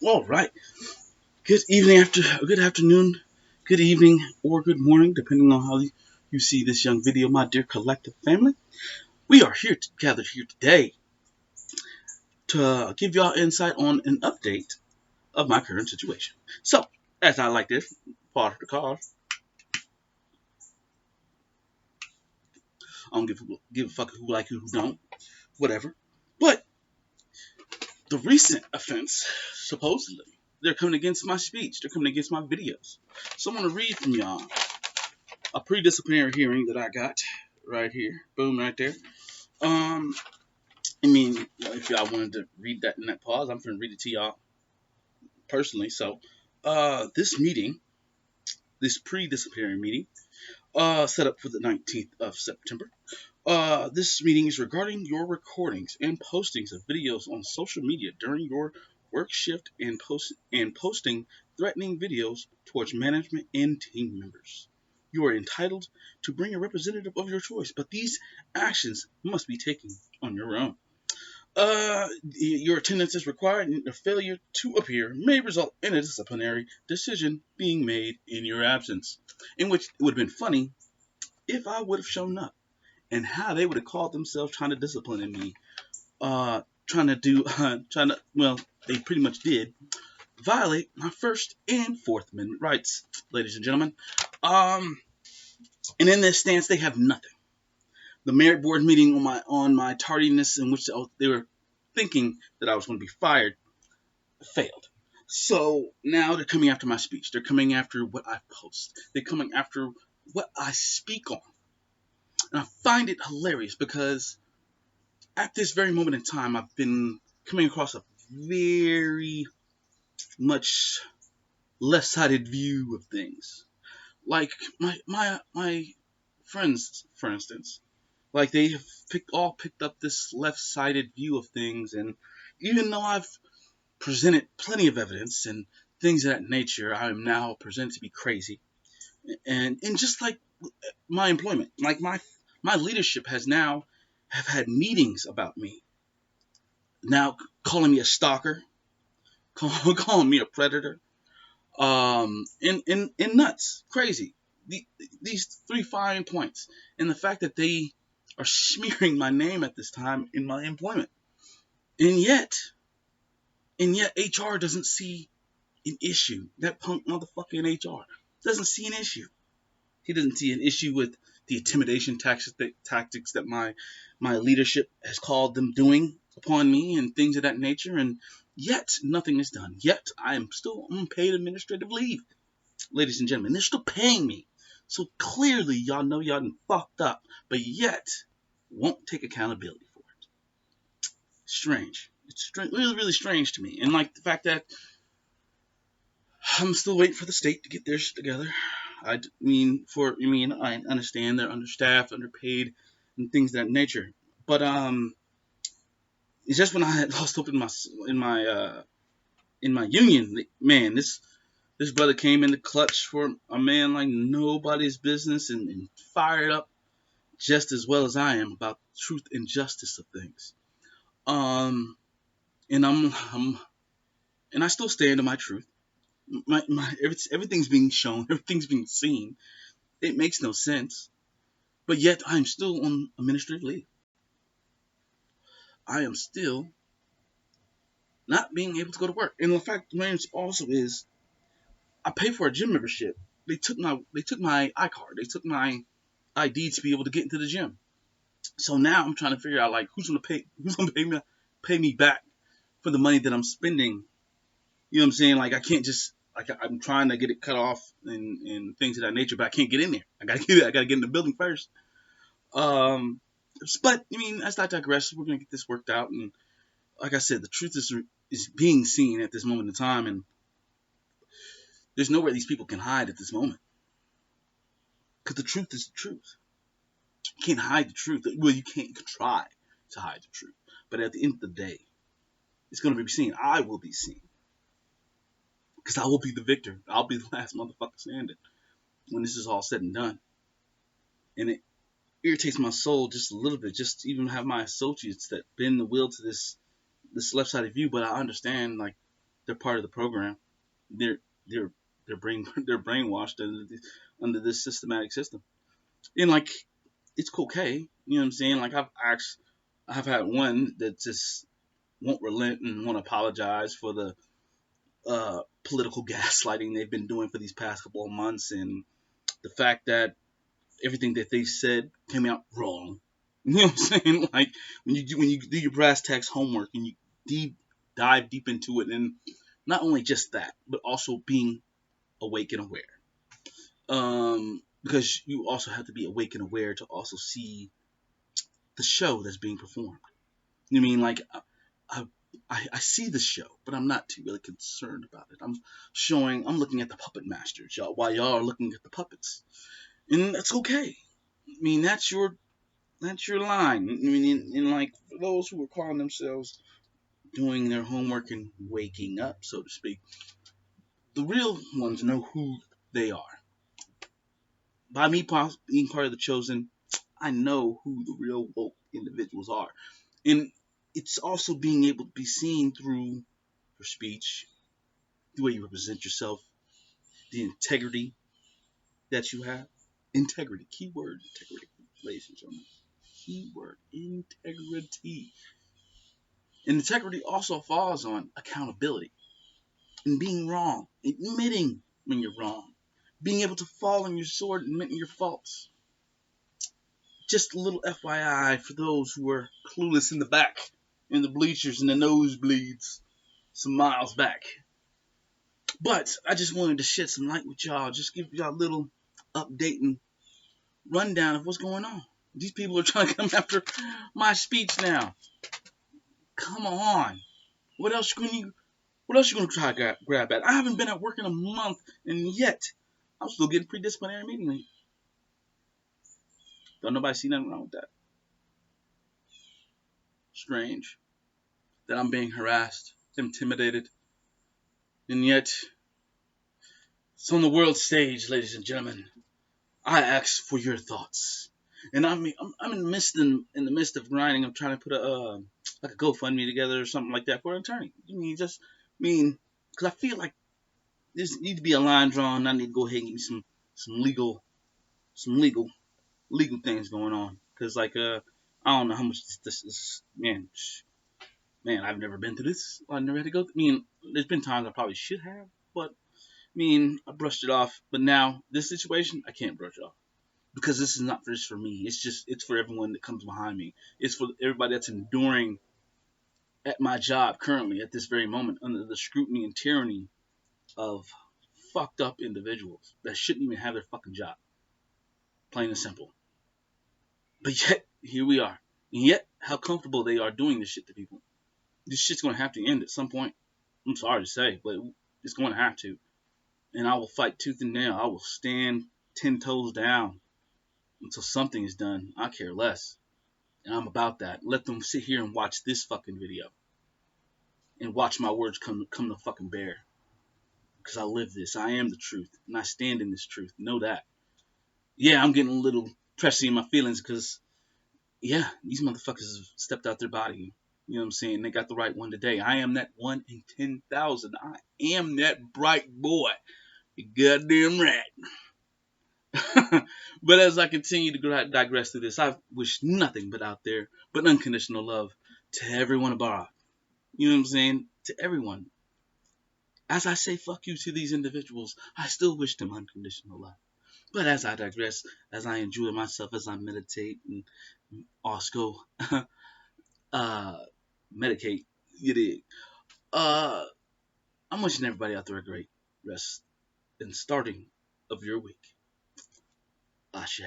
All right. Good evening, good afternoon, good evening, or good morning, depending on how you see this young video, my dear collective family. We are gathered here today to give y'all insight on an update of my current situation. So, as I like this, part of the call, I don't give a fuck who like who don't, whatever. But the recent offense, supposedly, they're coming against my speech. They're coming against my videos. So I want to read from y'all a pre-disciplinary hearing that I got right here. Boom, right there. Um, I mean, if y'all wanted to read that in that pause, I'm going to read it to y'all personally. So, this meeting, this pre-disciplinary meeting, set up for the 19th of September. This meeting is regarding your recordings and postings of videos on social media during your work shift and posting threatening videos towards management and team members. You are entitled to bring a representative of your choice, but these actions must be taken on your own. Your attendance is required, and a failure to appear may result in a disciplinary decision being made in your absence. In which it would have been funny if I would have shown up and how they would have called themselves trying to discipline me, well, they pretty much did violate my First and Fourth Amendment rights, ladies and gentlemen. And in this stance, they have nothing. The merit board meeting on my tardiness, in which they were thinking that I was going to be fired, failed. So now they're coming after my speech. They're coming after what I post. They're coming after what I speak on. And I find it hilarious because at this very moment in time, I've been coming across a very much left-sided view of things. Like my friends, for instance, like they have picked up this left-sided view of things, and even though I've presented plenty of evidence and things of that nature, I am now presented to be crazy. And just like my employment, like my leadership have had meetings about me, now calling me a stalker, calling me a predator, and nuts, crazy. These three fine points, and the fact that they are smearing my name at this time in my employment, and yet, HR doesn't see an issue. That punk motherfucker in HR doesn't see an issue. He doesn't see an issue with the intimidation tactics that my leadership has called them doing upon me and things of that nature. And yet nothing is done. Yet I am still on paid administrative leave, ladies and gentlemen. They're still paying me. So clearly y'all know y'all done fucked up, but yet won't take accountability for it. Strange. It's really, really strange to me. And like the fact that I'm still waiting for the state to get their shit together. I understand they're understaffed, underpaid, and things of that nature. But it's just when I had lost hope in my union, man, this brother came in the clutch for a man like nobody's business, and fired up just as well as I am about the truth and justice of things. Um, and I'm and I still stand to my truth. Everything's being shown, everything's being seen. It makes no sense. But yet I'm still on administrative leave. I am still not being able to go to work. And the fact remains also is I pay for a gym membership. They took my iCard. They took my ID to be able to get into the gym. So now I'm trying to figure out like who's gonna pay me back for the money that I'm spending. You know what I'm saying? Like I can't just like I'm trying to get it cut off and things of that nature, but I can't get in there. I gotta get in the building first. Um, but I mean, as I digress, we're gonna get this worked out. And like I said, the truth is being seen at this moment in time, and there's nowhere these people can hide at this moment because the truth is the truth. You can't hide the truth. Well, you can't try to hide the truth, but at the end of the day, it's gonna be seen. I will be seen because I will be the victor. I'll be the last motherfucker standing when this is all said and done. And it irritates my soul just a little bit, just to even have my associates that bend the will to this left-sided view. But I understand, like They're part of the program. They're they're they're brainwashed under this systematic system. And like it's okay. You know what I'm saying? Like I've had one that just won't relent and won't apologize for the political gaslighting they've been doing for these past couple of months, and the fact that everything that they said came out wrong. You know what I'm saying? Like when you do your brass tacks homework and you deep dive deep into it, and not only just that, but also being awake and aware. Because you also have to be awake and aware to also see the show that's being performed. You mean like I, I see the show, but I'm not too really concerned about it. I'm looking at the puppet masters, y'all, while y'all are looking at the puppets, and that's okay. I mean, that's your line. I mean, in like for those who are calling themselves doing their homework and waking up, so to speak, the real ones know who they are. By me being part of the chosen, I know who the real woke individuals are, and it's also being able to be seen through your speech, the way you represent yourself, the integrity that you have. Integrity, keyword integrity, ladies and gentlemen. Keyword integrity. And integrity also falls on accountability and being wrong, admitting when you're wrong, being able to fall on your sword and admitting your faults. Just a little FYI for those who are clueless in the back, in the bleachers, in the nosebleeds, some miles back. But I just wanted to shed some light with y'all, just give y'all a little update and rundown of what's going on. These people are trying to come after my speech now. Come on. What else can you What else you gonna try to grab at? I haven't been at work in a month, and yet I'm still getting pre-disciplinary meeting. Don't nobody see nothing wrong with that. Strange that I'm being harassed, intimidated, and yet it's on the world stage, ladies and gentlemen. I ask for your thoughts, and I'm in the midst of grinding. I'm trying to put a like a GoFundMe together or something like that for an attorney. Because I feel like there needs to be a line drawn. I need to go ahead and give me some legal some legal things going on. Because like I don't know how much this is. Man, I've never been through this. I never had to go. There's been times I probably should have, but I brushed it off. But now this situation, I can't brush it off because this is not just for me. It's for everyone that comes behind me. It's for everybody that's enduring at my job currently at this very moment under the scrutiny and tyranny of fucked up individuals that shouldn't even have their fucking job. Plain and simple. But yet here we are. And yet how comfortable they are doing this shit to people. This shit's gonna have to end at some point. I'm sorry to say, but it's going to have to. And I will fight tooth and nail. I will stand 10 toes down until something is done. I care less. And I'm about that. Let them sit here and watch this fucking video. And watch my words come to fucking bear. Because I live this. I am the truth. And I stand in this truth. Know that. Yeah, I'm getting a little pressy in my feelings because, yeah, these motherfuckers have stepped out their body. You know what I'm saying? They got the right one today. I am that 1 in 10,000. I am that bright boy. You goddamn right. But as I continue to digress through this, I wish nothing but out there but unconditional love to everyone abroad. You know what I'm saying? To everyone. As I say fuck you to these individuals, I still wish them unconditional love. But as I digress, as I enjoy myself, as I meditate and also medicate, you dig. Uh, I'm wishing everybody out there a great rest and starting of your week. Ashe.